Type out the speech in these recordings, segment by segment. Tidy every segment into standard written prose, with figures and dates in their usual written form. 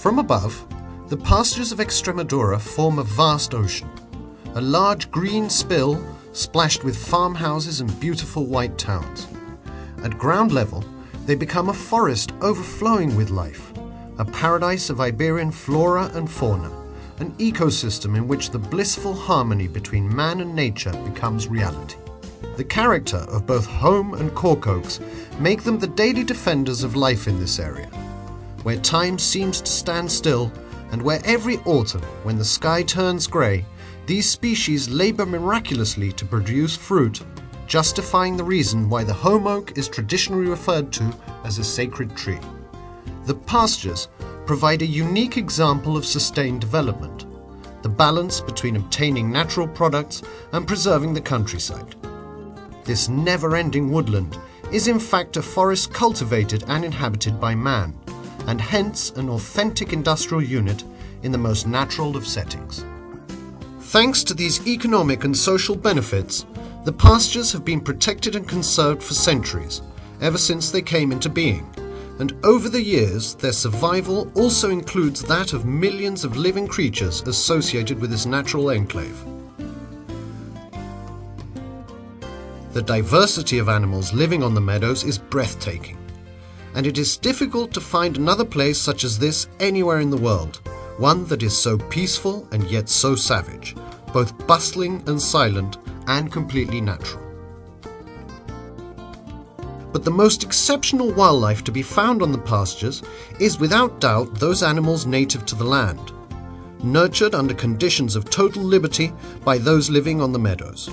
From above, the pastures of Extremadura form a vast ocean, a large green spill splashed with farmhouses and beautiful white towns. At ground level, they become a forest overflowing with life, a paradise of Iberian flora and fauna, an ecosystem in which the blissful harmony between man and nature becomes reality. The character of both home and cork oaks make them the daily defenders of life in this area, where time seems to stand still and where every autumn, when the sky turns grey, these species labour miraculously to produce fruit, justifying the reason why the home oak is traditionally referred to as a sacred tree. The pastures provide a unique example of sustained development, the balance between obtaining natural products and preserving the countryside. This never-ending woodland is in fact a forest cultivated and inhabited by man, and hence an authentic industrial unit in the most natural of settings. Thanks to these economic and social benefits, the pastures have been protected and conserved for centuries, ever since they came into being, and over the years their survival also includes that of millions of living creatures associated with this natural enclave. The diversity of animals living on the meadows is breathtaking, and it is difficult to find another place such as this anywhere in the world, one that is so peaceful and yet so savage, both bustling and silent and completely natural. But the most exceptional wildlife to be found on the pastures is without doubt those animals native to the land, nurtured under conditions of total liberty by those living on the meadows.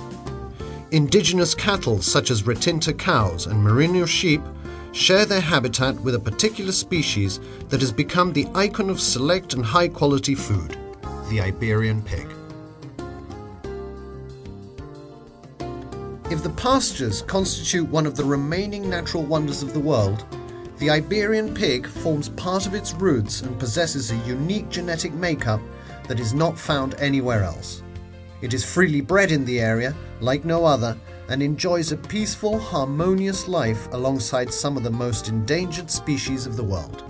Indigenous cattle such as retinta cows and merino sheep share their habitat with a particular species that has become the icon of select and high-quality food, the Iberian pig. If the pastures constitute one of the remaining natural wonders of the world, the Iberian pig forms part of its roots and possesses a unique genetic makeup that is not found anywhere else. It is freely bred in the area, like no other, and enjoys a peaceful, harmonious life alongside some of the most endangered species of the world.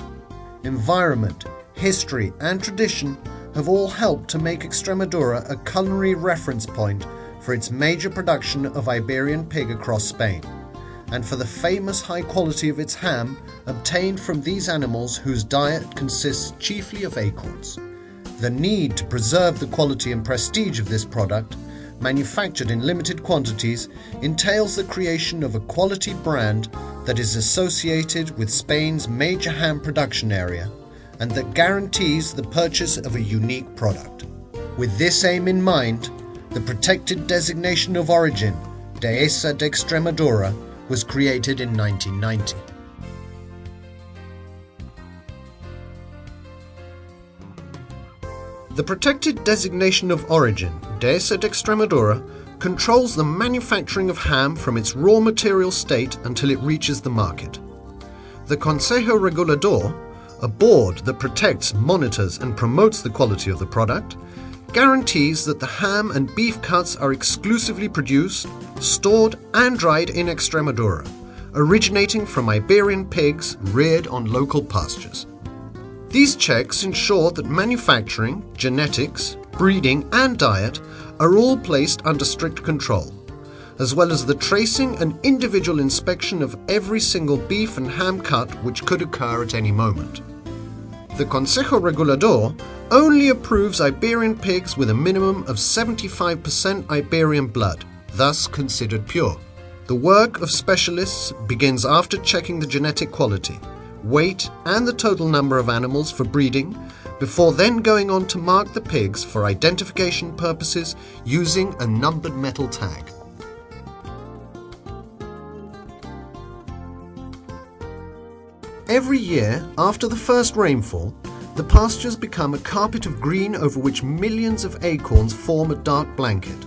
Environment, history, and tradition have all helped to make Extremadura a culinary reference point for its major production of Iberian pig across Spain, and for the famous high quality of its ham obtained from these animals whose diet consists chiefly of acorns. The need to preserve the quality and prestige of this product, manufactured in limited quantities, entails the creation of a quality brand that is associated with Spain's major ham production area and that guarantees the purchase of a unique product. With this aim in mind, the protected designation of origin, Dehesa de Extremadura, was created in 1990. The protected designation of origin, Dehesa de Extremadura, controls the manufacturing of ham from its raw material state until it reaches the market. The Consejo Regulador, a board that protects, monitors and promotes the quality of the product, guarantees that the ham and beef cuts are exclusively produced, stored and dried in Extremadura, originating from Iberian pigs reared on local pastures. These checks ensure that manufacturing, genetics, breeding and diet are all placed under strict control, as well as the tracing and individual inspection of every single beef and ham cut which could occur at any moment. The Consejo Regulador only approves Iberian pigs with a minimum of 75% Iberian blood, thus considered pure. The work of specialists begins after checking the genetic quality, weight and the total number of animals for breeding, before then going on to mark the pigs for identification purposes using a numbered metal tag. Every year, after the first rainfall, the pastures become a carpet of green over which millions of acorns form a dark blanket,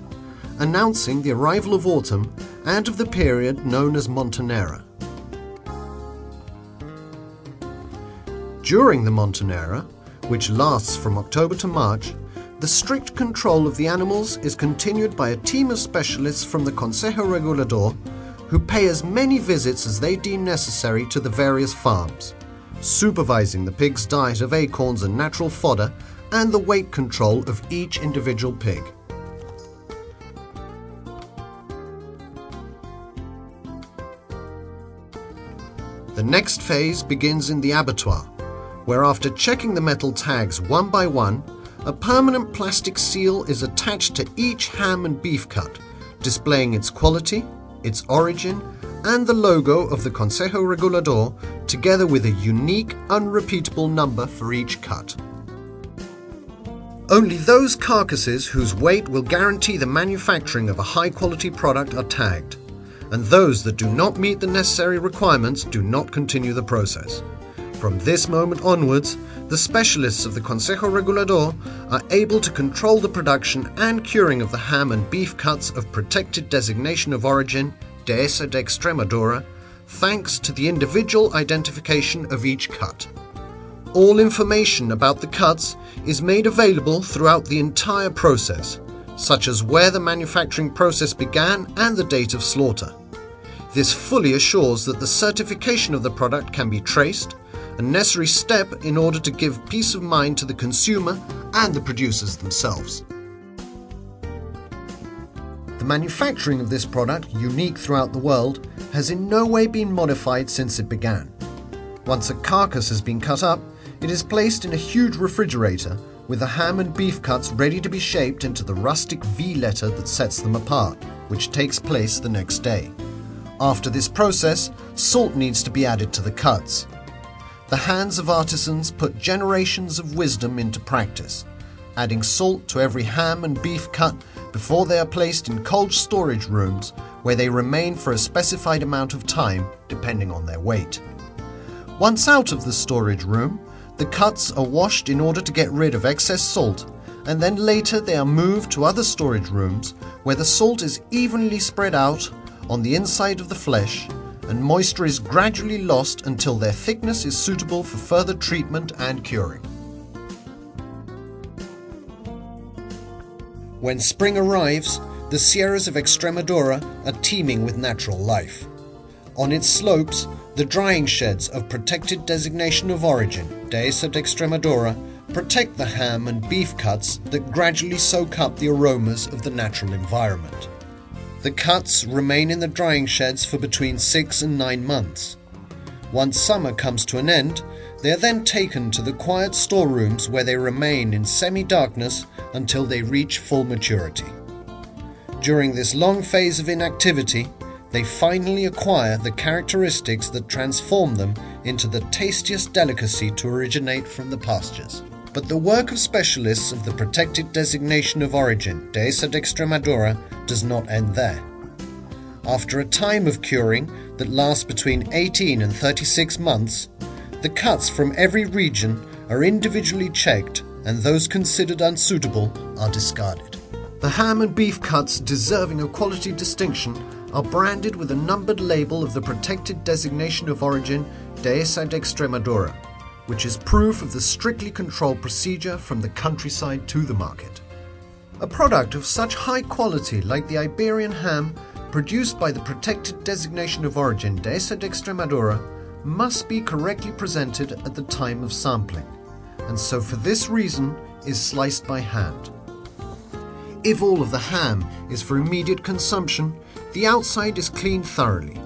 announcing the arrival of autumn and of the period known as Montonera. During the Montonera, which lasts from October to March, the strict control of the animals is continued by a team of specialists from the Consejo Regulador who pay as many visits as they deem necessary to the various farms, supervising the pig's diet of acorns and natural fodder and the weight control of each individual pig. The next phase begins in the abattoir, where after checking the metal tags one by one, a permanent plastic seal is attached to each ham and beef cut, displaying its quality, its origin, and the logo of the Consejo Regulador, together with a unique, unrepeatable number for each cut. Only those carcasses whose weight will guarantee the manufacturing of a high-quality product are tagged, and those that do not meet the necessary requirements do not continue the process. From this moment onwards, the specialists of the Consejo Regulador are able to control the production and curing of the ham and beef cuts of protected designation of origin, Dehesa de Extremadura, thanks to the individual identification of each cut. All information about the cuts is made available throughout the entire process, such as where the manufacturing process began and the date of slaughter. This fully assures that the certification of the product can be traced, a necessary step in order to give peace of mind to the consumer and the producers themselves. The manufacturing of this product, unique throughout the world, has in no way been modified since it began. Once a carcass has been cut up, it is placed in a huge refrigerator with the ham and beef cuts ready to be shaped into the rustic V letter that sets them apart, which takes place the next day. After this process, salt needs to be added to the cuts. The hands of artisans put generations of wisdom into practice, adding salt to every ham and beef cut before they are placed in cold storage rooms where they remain for a specified amount of time depending on their weight. Once out of the storage room, the cuts are washed in order to get rid of excess salt, and then later they are moved to other storage rooms where the salt is evenly spread out on the inside of the flesh and moisture is gradually lost until their thickness is suitable for further treatment and curing. When spring arrives, the sierras of Extremadura are teeming with natural life. On its slopes, the drying sheds of protected designation of origin, Dehesa de Extremadura, protect the ham and beef cuts that gradually soak up the aromas of the natural environment. The cuts remain in the drying sheds for between 6 and 9 months. Once summer comes to an end, they are then taken to the quiet storerooms where they remain in semi-darkness until they reach full maturity. During this long phase of inactivity, they finally acquire the characteristics that transform them into the tastiest delicacy to originate from the pastures. But the work of specialists of the protected designation of origin, Dehesa de Extremadura, does not end there. After a time of curing that lasts between 18 and 36 months, the cuts from every region are individually checked and those considered unsuitable are discarded. The ham and beef cuts deserving of quality distinction are branded with a numbered label of the protected designation of origin, Dehesa de Extremadura, which is proof of the strictly controlled procedure from the countryside to the market. A product of such high quality like the Iberian ham, produced by the protected designation of origin Dehesa de Extremadura, must be correctly presented at the time of sampling, and so for this reason is sliced by hand. If all of the ham is for immediate consumption, the outside is cleaned thoroughly.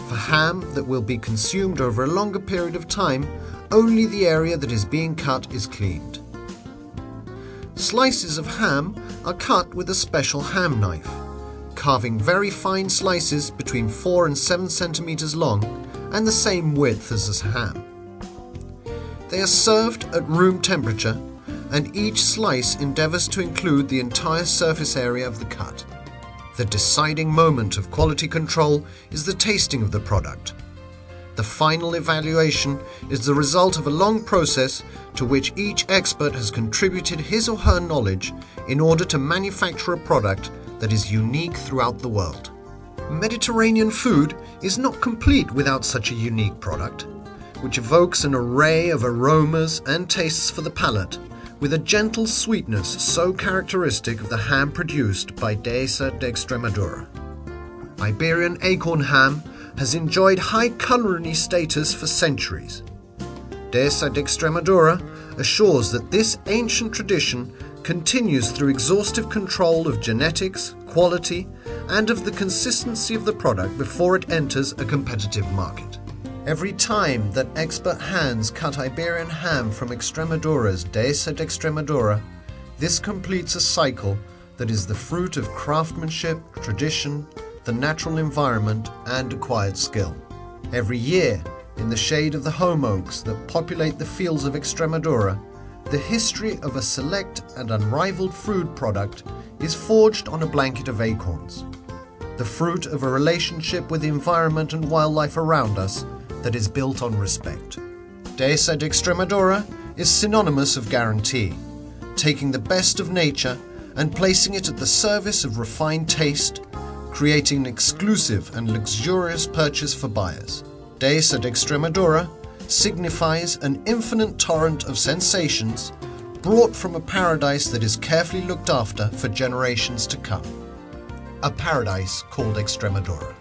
For ham that will be consumed over a longer period of time, only the area that is being cut is cleaned. Slices of ham are cut with a special ham knife, carving very fine slices between 4 and 7 centimeters long and the same width as the ham. They are served at room temperature, and each slice endeavors to include the entire surface area of the cut. The deciding moment of quality control is the tasting of the product. The final evaluation is the result of a long process to which each expert has contributed his or her knowledge in order to manufacture a product that is unique throughout the world. Mediterranean food is not complete without such a unique product, which evokes an array of aromas and tastes for the palate, with a gentle sweetness so characteristic of the ham produced by Dehesa de Extremadura. Iberian acorn ham has enjoyed high culinary status for centuries. Dehesa de Extremadura assures that this ancient tradition continues through exhaustive control of genetics, quality, and of the consistency of the product before it enters a competitive market. Every time that expert hands cut Iberian ham from Extremadura's Dehesa de Extremadura, this completes a cycle that is the fruit of craftsmanship, tradition, the natural environment, and acquired skill. Every year, in the shade of the home oaks that populate the fields of Extremadura, the history of a select and unrivaled food product is forged on a blanket of acorns, the fruit of a relationship with the environment and wildlife around us that is built on respect. Dehesa de Extremadura is synonymous of guarantee, taking the best of nature and placing it at the service of refined taste, creating an exclusive and luxurious purchase for buyers. Dehesa de Extremadura signifies an infinite torrent of sensations brought from a paradise that is carefully looked after for generations to come. A paradise called Extremadura.